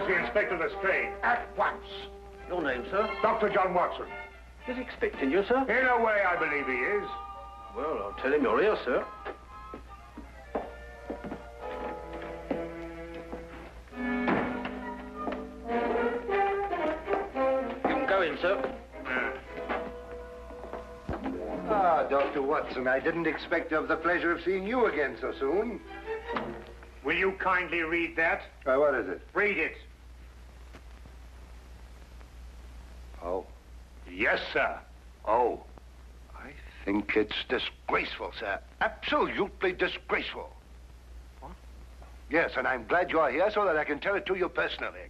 to see Inspector Lestrade at once. Your name, sir? Dr. John Watson. He's expecting you, sir. In a way, I believe he is. Well, I'll tell him you're here, sir. You can go in, sir. Ah, Dr. Watson, I didn't expect to have the pleasure of seeing you again so soon. Will you kindly read that? What is it? Read it. Oh. Yes, sir. Oh. I think it's disgraceful, sir. Absolutely disgraceful. What? Yes, and I'm glad you're here so that I can tell it to you personally.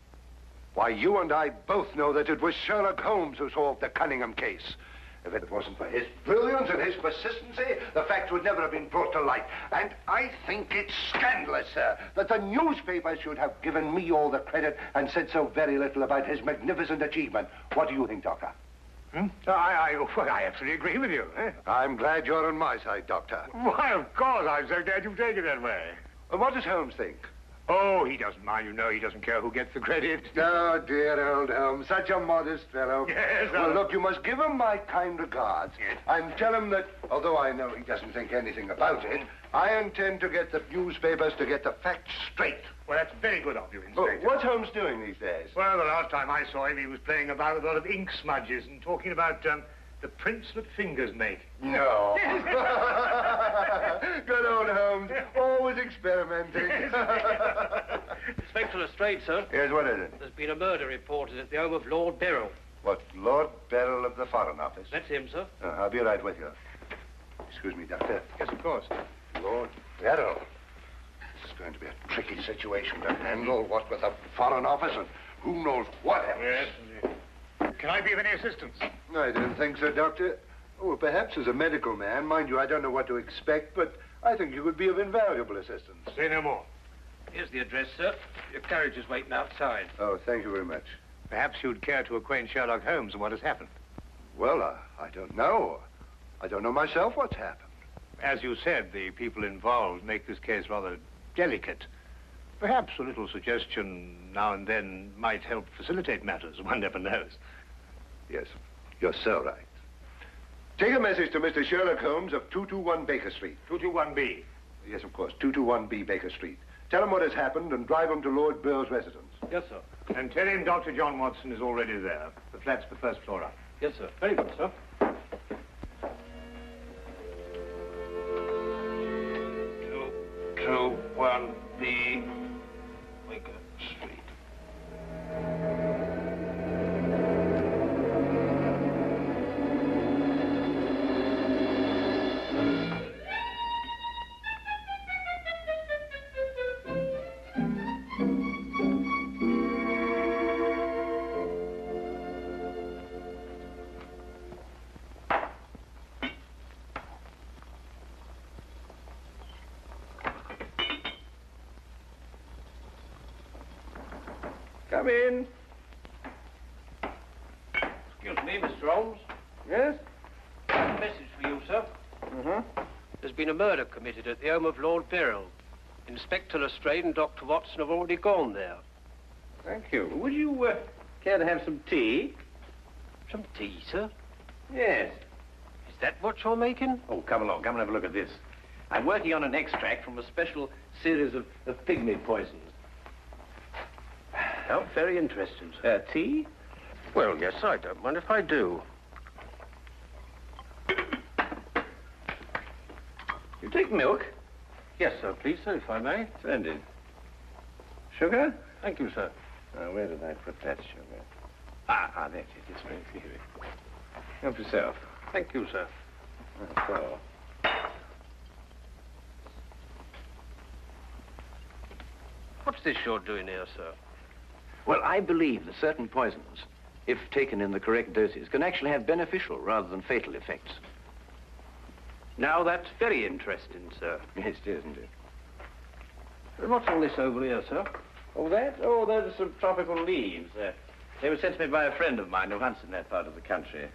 Why, you and I both know that it was Sherlock Holmes who solved the Cunningham case. If it wasn't for his brilliance and his persistency, the facts would never have been brought to light. And I think it's scandalous, sir, that the newspapers should have given me all the credit and said so very little about his magnificent achievement. What do you think, Doctor? I absolutely agree with you. I'm glad you're on my side, Doctor. Why, of course. I'm so glad you've taken it that way. Well, what does Holmes think? Oh, he doesn't mind. You know, he doesn't care who gets the credit. Oh, dear old Holmes, such a modest fellow. Yes, well, look, you must give him my kind regards. Yes. And tell him that, although I know he doesn't think anything about it, I intend to get the newspapers to get the facts straight. Well, that's very good of you, Inspector. Oh, what's Holmes doing these days? Well, the last time I saw him, he was playing about with a lot of ink smudges and talking about the prints that fingers make. No. Good old Holmes, always experimenting. Inspector Lestrade, sir. Yes, what is it? There's been a murder reported at the home of Lord Beryl. What, Lord Beryl of the Foreign Office? That's him, sir. I'll be right with you. Excuse me, Doctor. Yes, of course. Lord Beryl. It's going to be a tricky situation to handle, what with the Foreign Office and who knows what else. Yes, indeed. Can I be of any assistance? I don't think so, Doctor. Oh, perhaps as a medical man. Mind you, I don't know what to expect, but I think you could be of invaluable assistance. Say no more. Here's the address, sir. Your carriage is waiting outside. Oh, thank you very much. Perhaps you'd care to acquaint Sherlock Holmes with what has happened. Well, I don't know. I don't know myself what's happened. As you said, the people involved make this case rather delicate. Perhaps a little suggestion now and then might help facilitate matters. One never knows. Yes, you're so right. Take a message to Mr. Sherlock Holmes of 221 Baker Street. 221B. Yes, of course, 221B Baker Street. Tell him what has happened and drive him to Lord Beryl's residence. Yes, sir. And tell him Dr. John Watson is already there. The flat's the first floor up. Yes, sir. Very good, sir. 221B Baker Street. Come in. Excuse me, Mr. Holmes. Yes? A message for you, sir. There's been a murder committed at the home of Lord Beryl. Inspector Lestrade and Dr. Watson have already gone there. Thank you. Would you care to have some tea? Some tea, sir? Yes. Is that what you're making? Oh, come along. Come and have a look at this. I'm working on an extract from a special series of pygmy poisons. Oh, very interesting, sir. Tea? Well, yes, I don't mind if I do. You take milk? Yes, sir, please, sir, if I may. Splendid. Sugar? Thank you, sir. Where did I put that sugar? Ah, that's it. It's right here. Help yourself. Thank you, sir. So. What's this you're doing here, sir? Well, I believe that certain poisons, if taken in the correct doses, can actually have beneficial rather than fatal effects. Now, that's very interesting, sir. Yes, it is, isn't it? What's all this over here, sir? Oh, that? Oh, those are some tropical leaves. They were sent to me by a friend of mine who hunts in that part of the country.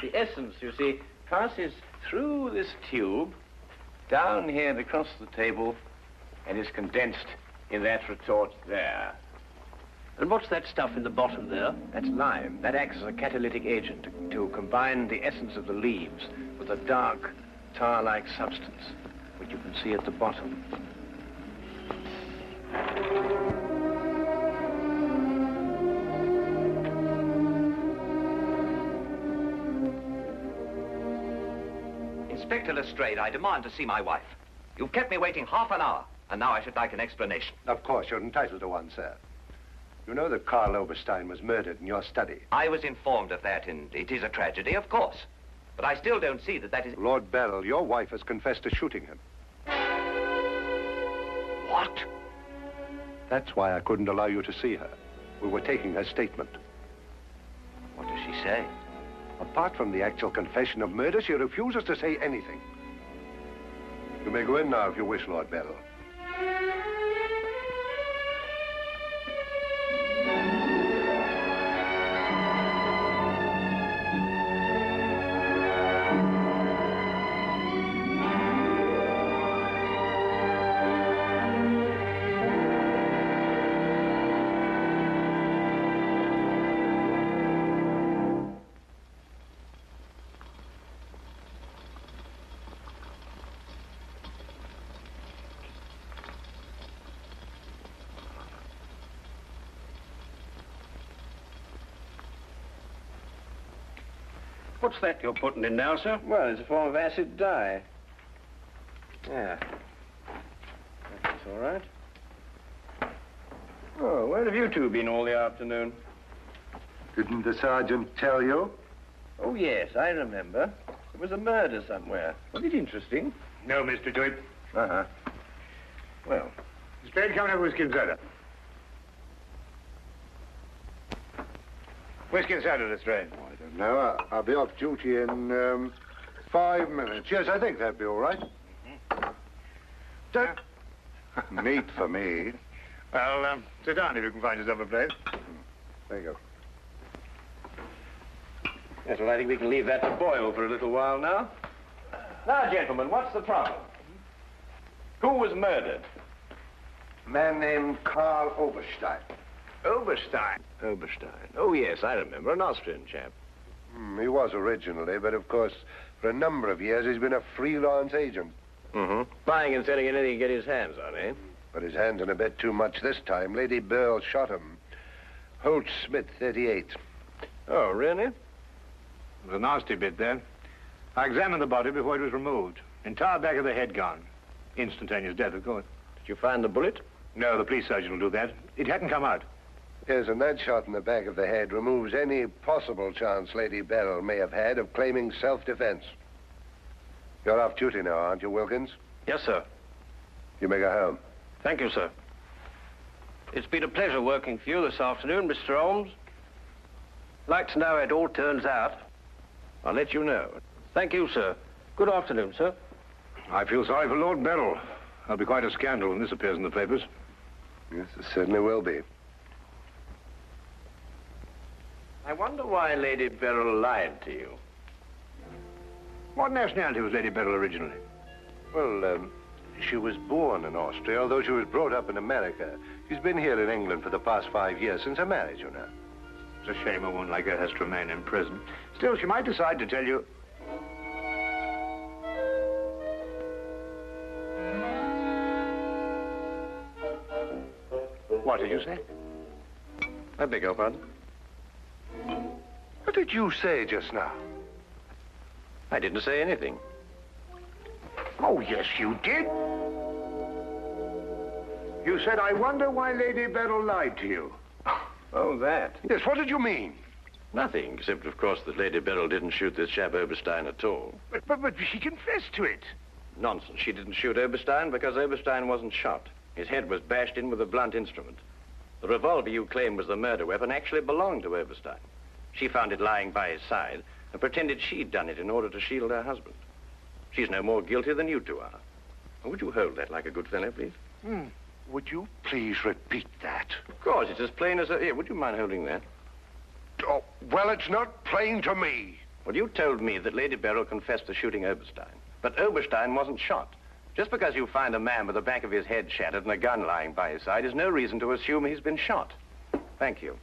The essence, you see, passes through this tube, down here and across the table, and is condensed in that retort there. And what's that stuff in the bottom there? That's lime. That acts as a catalytic agent to combine the essence of the leaves with a dark, tar-like substance, which you can see at the bottom. Inspector Lestrade, I demand to see my wife. You've kept me waiting half an hour, and now I should like an explanation. Of course, you're entitled to one, sir. You know that Karl Oberstein was murdered in your study. I was informed of that, and it is a tragedy, of course. But I still don't see that is... Lord Beryl, your wife has confessed to shooting him. What? That's why I couldn't allow you to see her. We were taking her statement. What does she say? Apart from the actual confession of murder, she refuses to say anything. You may go in now if you wish, Lord Beryl. What's that you're putting in now, sir? Well, it's a form of acid dye. Yeah. That's all right. Oh, where have you two been all the afternoon? Didn't the sergeant tell you? Oh, yes, I remember. There was a murder somewhere. Was it interesting? No, Mr. Dwight. Uh-huh. Well, Lestrade, come and have whiskey and soda. Whiskey and soda, Lestrade. I don't know. I'll be off duty in 5 minutes. Yes, I think that'd be all right. Neat for me. Well, sit down if you can find yourself a place. There you go. yes, well, I think we can leave that to boil for a little while now. Now, gentlemen, what's the problem? Who was murdered? A man named Karl Oberstein. Oberstein. Oberstein. Oh, yes, I remember. An Austrian chap. He was originally, but of course, for a number of years, he's been a freelance agent. Mm-hmm. Buying and selling anything he can get his hands on, eh? But his hands in a bit too much this time. Lady Beryl shot him. Holt Smith, 38. Oh, really? It was a nasty bit there. I examined the body before it was removed. Entire back of the head gone. Instantaneous death, of course. Did you find the bullet? No, the police surgeon will do that. It hadn't come out. Yes, and that shot in the back of the head removes any possible chance Lady Beryl may have had of claiming self-defense. You're off duty now, aren't you, Wilkins? Yes, sir. You may go home. Thank you, sir. It's been a pleasure working for you this afternoon, Mr. Holmes. I'd like to know how it all turns out. I'll let you know. Thank you, sir. Good afternoon, sir. I feel sorry for Lord Beryl. There'll be quite a scandal when this appears in the papers. Yes, it certainly will be. I wonder why Lady Beryl lied to you. What nationality was Lady Beryl originally? Well, she was born in Austria, although she was brought up in America. She's been here in England for the past 5 years, since her marriage, you know. It's a shame a woman like her has to remain in prison. Still, she might decide to tell you... What did you say? I beg your pardon? What did you say just now? I didn't say anything. Oh, yes, you did. You said, I wonder why Lady Beryl lied to you. Oh, that? Yes, what did you mean? Nothing, except, of course, that Lady Beryl didn't shoot this chap Oberstein at all. But she confessed to it. Nonsense. She didn't shoot Oberstein because Oberstein wasn't shot. His head was bashed in with a blunt instrument. The revolver you claim was the murder weapon actually belonged to Oberstein. She found it lying by his side and pretended she'd done it in order to shield her husband. She's no more guilty than you two are. Would you hold that like a good fellow, please? Would you please repeat that? Of course, it's as plain as a... Here, would you mind holding that? Oh, well, it's not plain to me. Well, you told me that Lady Beryl confessed to shooting Oberstein. But Oberstein wasn't shot. Just because you find a man with the back of his head shattered and a gun lying by his side is no reason to assume he's been shot. Thank you.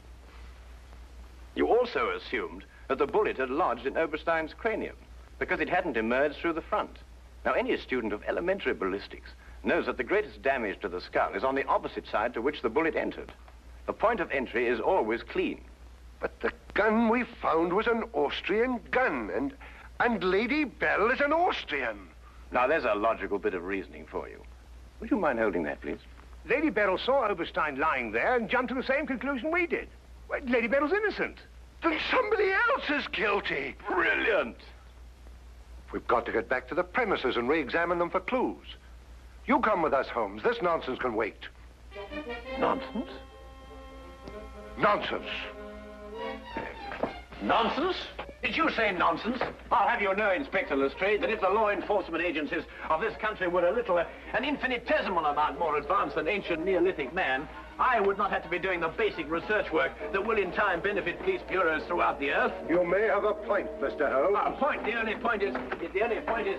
You also assumed that the bullet had lodged in Oberstein's cranium because it hadn't emerged through the front. Now, any student of elementary ballistics knows that the greatest damage to the skull is on the opposite side to which the bullet entered. The point of entry is always clean. But the gun we found was an Austrian gun, and Lady Bell is an Austrian. Now, there's a logical bit of reasoning for you. Would you mind holding that, please? Lady Beryl saw Oberstein lying there and jumped to the same conclusion we did. Well, Lady Beryl's innocent. Then somebody else is guilty. Brilliant! We've got to get back to the premises and re-examine them for clues. You come with us, Holmes. This nonsense can wait. Nonsense? Nonsense. Nonsense? Did you say nonsense? I'll have you know, Inspector Lestrade, that if the law enforcement agencies of this country were a little, an infinitesimal amount more advanced than ancient Neolithic man, I would not have to be doing the basic research work that will in time benefit police bureaus throughout the earth. You may have a point, Mr. Holmes. A point? The only point is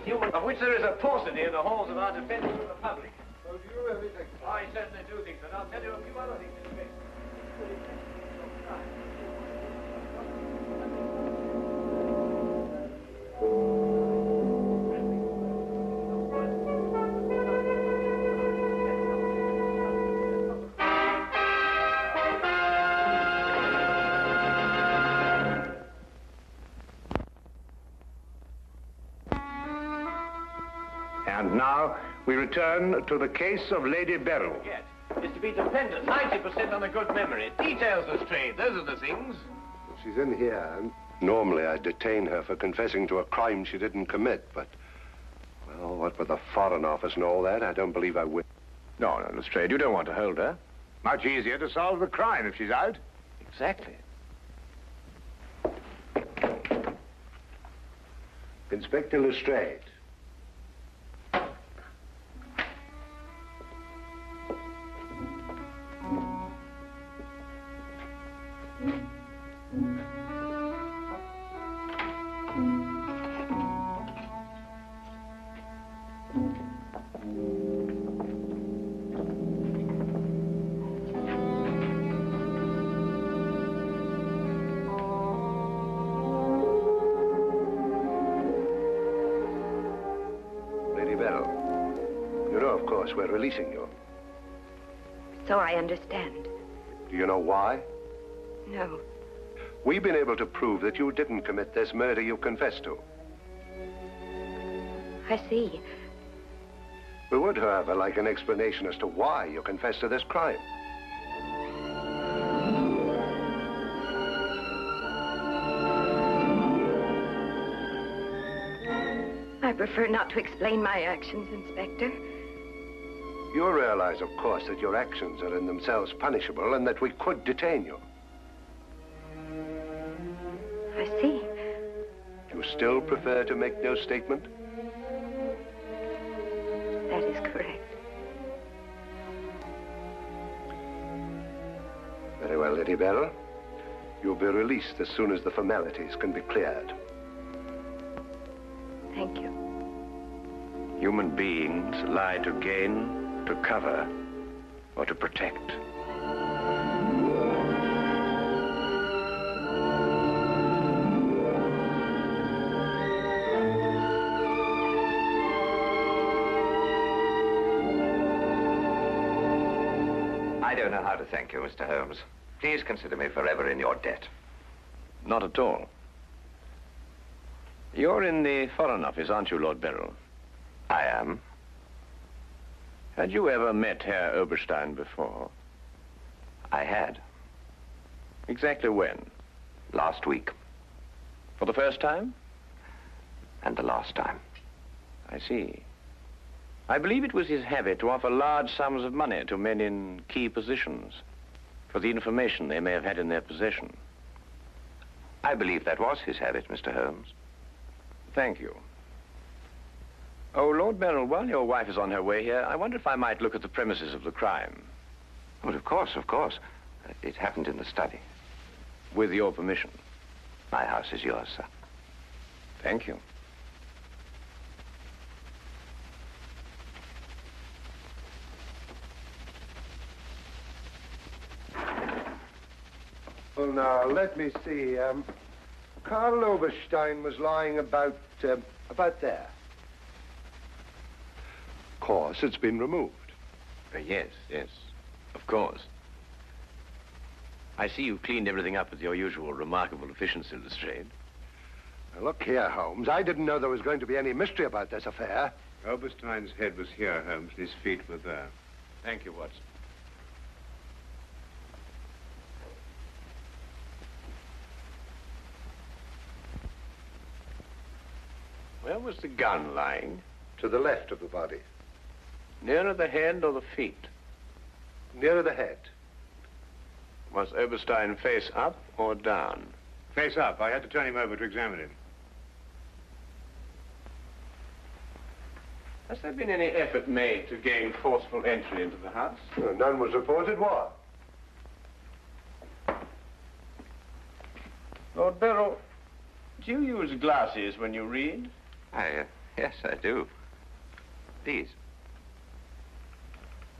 human, of which there is a paucity in the halls of our defense republic. So do you really think so? I certainly do think that. I'll tell you a few other things, Inspector. And now we return to the case of Lady Beryl. Yes, is to be dependent 90% on a good memory. Details, Lestrade, those are the things. She's in here, and normally I'd detain her for confessing to a crime she didn't commit, but, well, what with the Foreign Office and all that, I don't believe I will. No, Lestrade, you don't want to hold her. Much easier to solve the crime if she's out. Exactly. Inspector Lestrade. We're releasing you. So I understand. Do you know why? No. We've been able to prove that you didn't commit this murder you confessed to. I see. We would, however, like an explanation as to why you confessed to this crime. I prefer not to explain my actions, Inspector. You realize, of course, that your actions are in themselves punishable and that we could detain you. I see. You still prefer to make no statement? That is correct. Very well, Lady Beryl. You'll be released as soon as the formalities can be cleared. Thank you. Human beings lie to gain, to cover, or to protect. I don't know how to thank you, Mr. Holmes. Please consider me forever in your debt. Not at all. You're in the Foreign Office, aren't you, Lord Beryl? I am. Had you ever met Herr Oberstein before? I had. Exactly when? Last week. For the first time? And the last time. I see. I believe it was his habit to offer large sums of money to men in key positions for the information they may have had in their possession. I believe that was his habit, Mr. Holmes. Thank you. Oh, Lord Beryl, while your wife is on her way here, I wonder if I might look at the premises of the crime. Well, of course, of course. It happened in the study. With your permission. My house is yours, sir. Thank you. Well, now, let me see. Karl Oberstein was lying about there. Of course, it's been removed. Yes, yes, of course. I see you cleaned everything up with your usual remarkable efficiency, Lestrade. Now, look here, Holmes. I didn't know there was going to be any mystery about this affair. Oberstein's head was here, Holmes, and his feet were there. Thank you, Watson. Where was the gun lying? To the left of the body. Nearer the head or the feet? Nearer the head. Was Oberstein face up or down? Face up. I had to turn him over to examine him. Has there been any effort made to gain forceful entry into the house? No, none was reported. What? Lord Beryl, do you use glasses when you read? Yes, I do. These?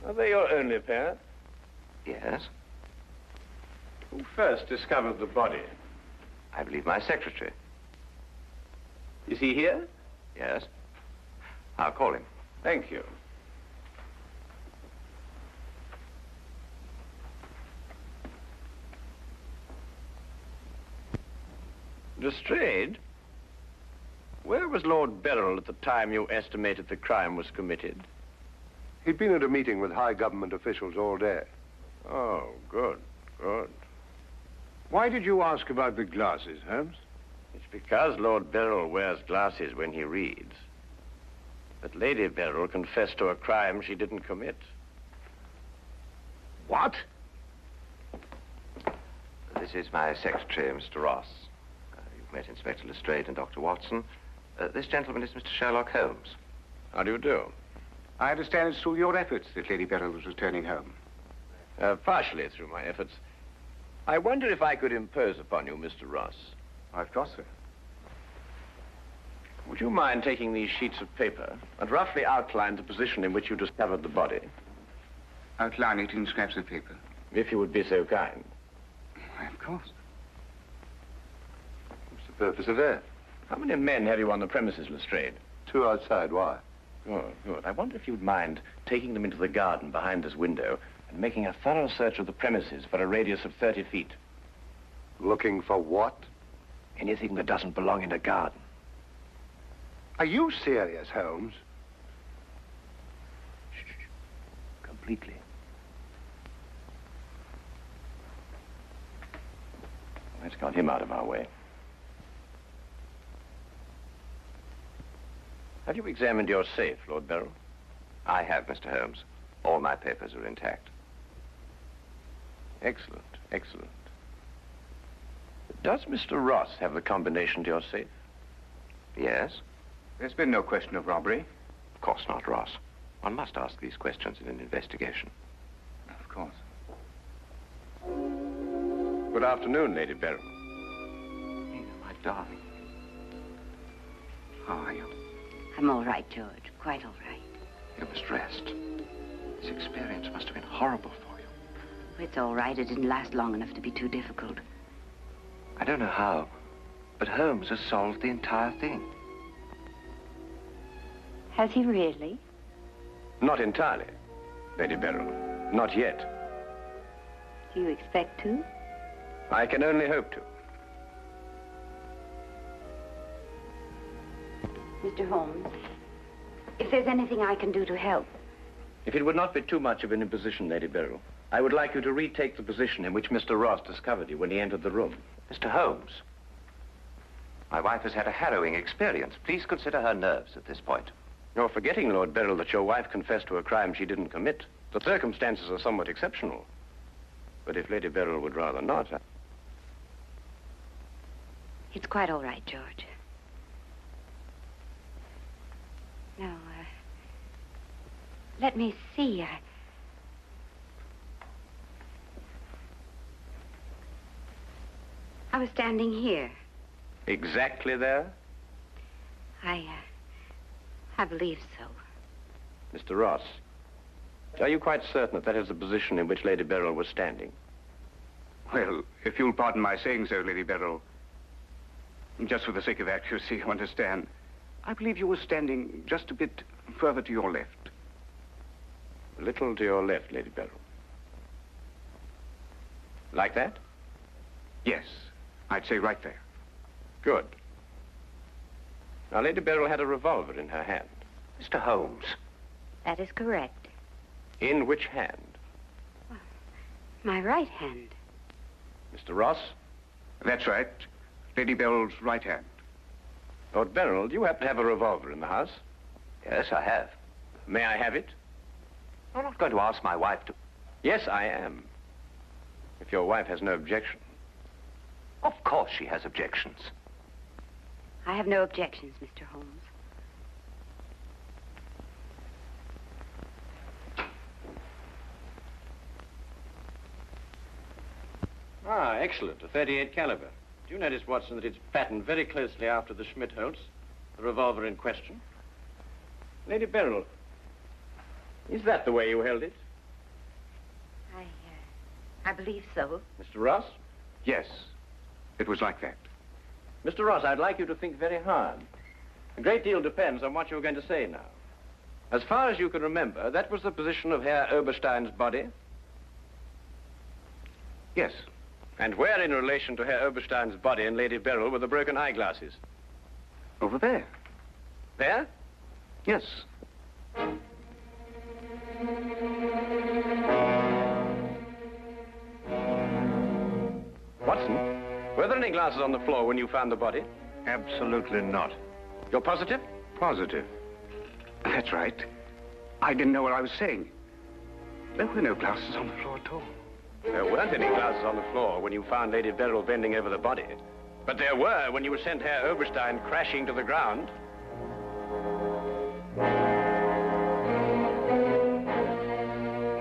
Are they your only pair? Yes. Who first discovered the body? I believe my secretary. Is he here? Yes. I'll call him. Thank you. Lestrade, where was Lord Beryl at the time you estimated the crime was committed? He'd been at a meeting with high government officials all day. Oh, good, good. Why did you ask about the glasses, Holmes? It's because Lord Beryl wears glasses when he reads. But Lady Beryl confessed to a crime she didn't commit. What? This is my secretary, Mr. Ross. You've met Inspector Lestrade and Dr. Watson. This gentleman is Mr. Sherlock Holmes. How do you do? I understand it's through your efforts that Lady Beryl was returning home. Partially through my efforts. I wonder if I could impose upon you, Mr. Ross. Of course, sir. Would you mind taking these sheets of paper and roughly outline the position in which you discovered the body? Outline it in scraps of paper. If you would be so kind. Why, of course. What's the purpose of that? How many men have you on the premises, Lestrade? 2 outside. Why? Good, good. I wonder if you'd mind taking them into the garden behind this window and making a thorough search of the premises for a radius of 30 feet. Looking for what? Anything that doesn't belong in a garden. Are you serious, Holmes? Completely. Let's got him out of our way. Have you examined your safe, Lord Beryl? I have, Mr. Holmes. All my papers are intact. Excellent, excellent. Does Mr. Ross have the combination to your safe? Yes? There's been no question of robbery. Of course not, Ross. One must ask these questions in an investigation. Of course. Good afternoon, Lady Beryl. Nina, my darling. How are you? I'm all right, George. Quite all right. You must rest. This experience must have been horrible for you. It's all right. It didn't last long enough to be too difficult. I don't know how, but Holmes has solved the entire thing. Has he really? Not entirely, Lady Beryl. Not yet. Do you expect to? I can only hope to. Mr. Holmes, if there's anything I can do to help. If it would not be too much of an imposition, Lady Beryl, I would like you to retake the position in which Mr. Ross discovered you when he entered the room. Mr. Holmes, my wife has had a harrowing experience. Please consider her nerves at this point. You're forgetting, Lord Beryl, that your wife confessed to a crime she didn't commit. The circumstances are somewhat exceptional. But if Lady Beryl would rather not... It's quite all right, George. Now, let me see. I was standing here. Exactly there? I believe so. Mr. Ross, are you quite certain that that is the position in which Lady Beryl was standing? Well, if you'll pardon my saying so, Lady Beryl, just for the sake of accuracy, you understand, I believe you were standing just a bit further to your left. A little to your left, Lady Beryl. Like that? Yes, I'd say right there. Good. Now, Lady Beryl had a revolver in her hand. Mr. Holmes. That is correct. In which hand? My right hand. Mr. Ross? That's right. Lady Beryl's right hand. Lord Beryl, do you happen to have a revolver in the house? Yes, I have. May I have it? I'm not going to ask my wife to... Yes, I am. If your wife has no objection. Of course she has objections. I have no objections, Mr. Holmes. Ah, excellent. A .38 caliber. Do you notice, Watson, that it's patterned very closely after the Schmidt-Holtz, the revolver in question? Lady Beryl, is that the way you held it? I believe so. Mr. Ross? Yes, it was like that. Mr. Ross, I'd like you to think very hard. A great deal depends on what you're going to say now. As far as you can remember, that was the position of Herr Oberstein's body? Yes. And where in relation to Herr Oberstein's body and Lady Beryl were the broken eyeglasses? Over there. There? Yes. Watson, were there any glasses on the floor when you found the body? Absolutely not. You're positive? Positive. That's right. I didn't know what I was saying. There were no glasses on the floor at all. There weren't any glasses on the floor when you found Lady Beryl bending over the body. But there were when you sent Herr Oberstein crashing to the ground.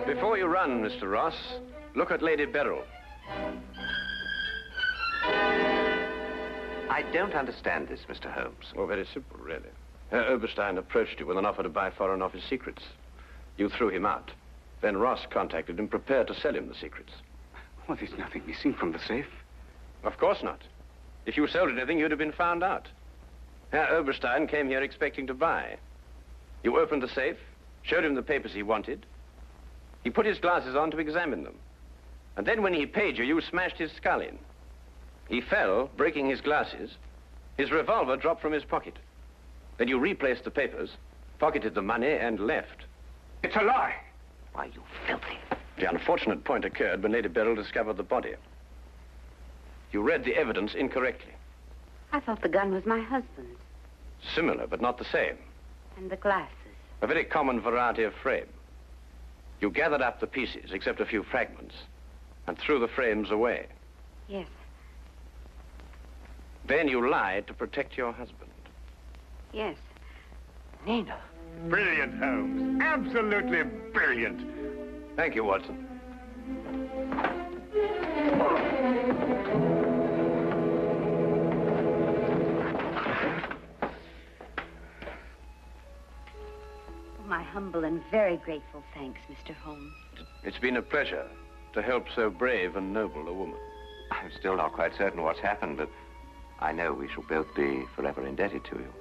Before you run, Mr. Ross, look at Lady Beryl. I don't understand this, Mr. Holmes. Oh, very simple, really. Herr Oberstein approached you with an offer to buy Foreign Office secrets. You threw him out. Then Ross contacted him, prepared to sell him the secrets. Well, there's nothing missing from the safe. Of course not. If you sold anything, you'd have been found out. Herr Oberstein came here expecting to buy. You opened the safe, showed him the papers he wanted. He put his glasses on to examine them. And then when he paid you, you smashed his skull in. He fell, breaking his glasses. His revolver dropped from his pocket. Then you replaced the papers, pocketed the money, and left. It's a lie. Why, you filthy... The unfortunate point occurred when Lady Beryl discovered the body. You read the evidence incorrectly. I thought the gun was my husband's. Similar, but not the same. And the glasses. A very common variety of frame. You gathered up the pieces, except a few fragments, and threw the frames away. Yes. Then you lied to protect your husband. Yes. Nina. Brilliant, Holmes. Absolutely brilliant. Thank you, Watson. My humble and very grateful thanks, Mr. Holmes. It's been a pleasure to help so brave and noble a woman. I'm still not quite certain what's happened, but I know we shall both be forever indebted to you.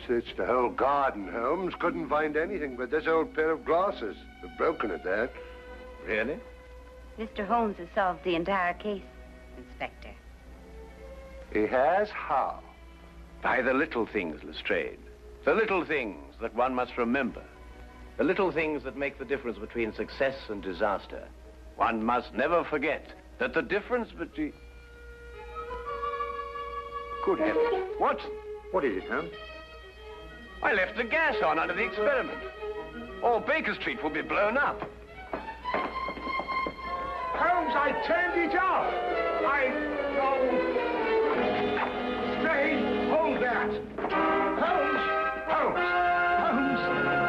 Searched the whole garden, Holmes. Couldn't find anything but this old pair of glasses. They're broken at that. Really? Mr. Holmes has solved the entire case, Inspector. He has? How? By the little things, Lestrade. The little things that one must remember. The little things that make the difference between success and disaster. One must never forget that the difference between... Good heavens. Watson. What is it, Holmes? I left the gas on under the experiment. All Baker Street will be blown up. Holmes, I turned it off. Straight, hold that. Holmes! Holmes! Holmes!